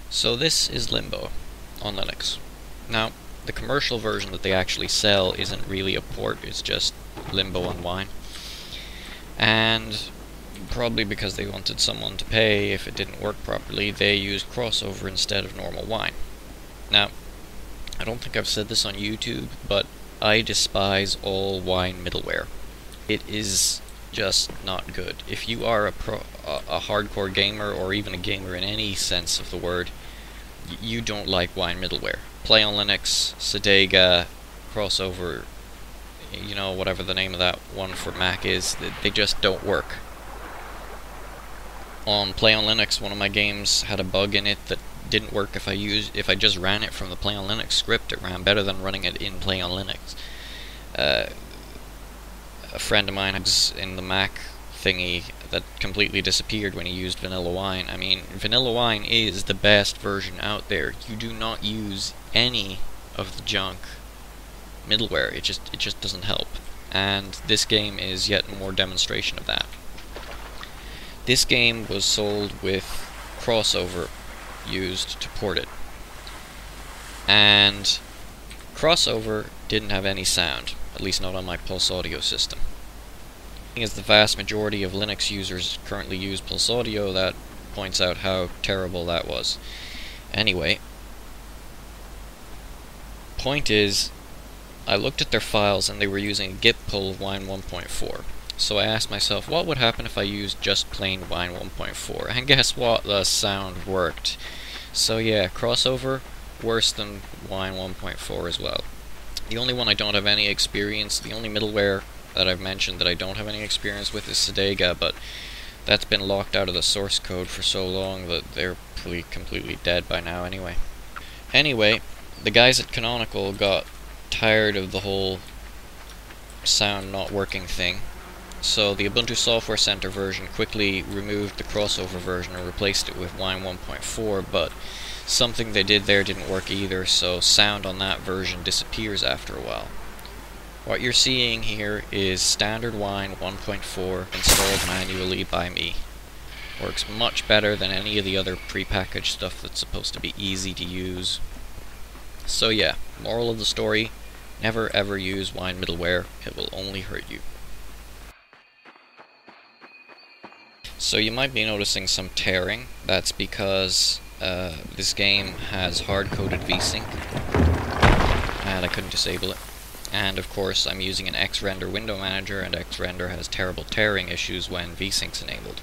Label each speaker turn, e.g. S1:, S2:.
S1: So this is Limbo on Linux. Now, the commercial version that they actually sell isn't really a port, it's just Limbo on Wine. And probably because they wanted someone to pay if it didn't work properly, they used crossover instead of normal Wine. Now, I don't think I've said this on YouTube, but I despise all Wine middleware. It is just not good. If you are a hardcore gamer, or even a gamer in any sense of the word, you don't like Wine middleware. Playonlinux, Cedega, crossover, you know, whatever the name of that one for Mac is, they just don't work. On Playonlinux, one of my games had a bug in it that didn't work if I just ran it from the Playonlinux script. It ran better than running it in Playonlinux. A friend of mine was in the Mac thingy that completely disappeared when he used Vanilla Wine. I mean, Vanilla Wine is the best version out there. You do not use any of the junk middleware. It just doesn't help. And this game is yet more demonstration of that. This game was sold with crossover used to port it. And crossover didn't have any sound, at least not on my Pulse Audio system. As the vast majority of Linux users currently use Pulse Audio, that points out how terrible that was. Anyway, point is, I looked at their files and they were using a git pull of Wine 1.4. So I asked myself, what would happen if I used just plain Wine 1.4? And guess what? The sound worked. So yeah, crossover, worse than Wine 1.4 as well. The only one I don't have any experience, the only middleware that I've mentioned that I don't have any experience with is Cedega, but that's been locked out of the source code for so long that they're probably completely dead by now anyway. Anyway, the guys at Canonical got tired of the whole sound not working thing, so the Ubuntu Software Center version quickly removed the crossover version and replaced it with Wine 1.4, but something they did there didn't work either, so sound on that version disappears after a while. What you're seeing here is standard Wine 1.4 installed manually by me. Works much better than any of the other prepackaged stuff that's supposed to be easy to use. So yeah, moral of the story, never ever use Wine middleware, it will only hurt you. So you might be noticing some tearing. That's because this game has hard-coded vsync, and I couldn't disable it. And of course I'm using an Xrender window manager, and Xrender has terrible tearing issues when vsync's enabled.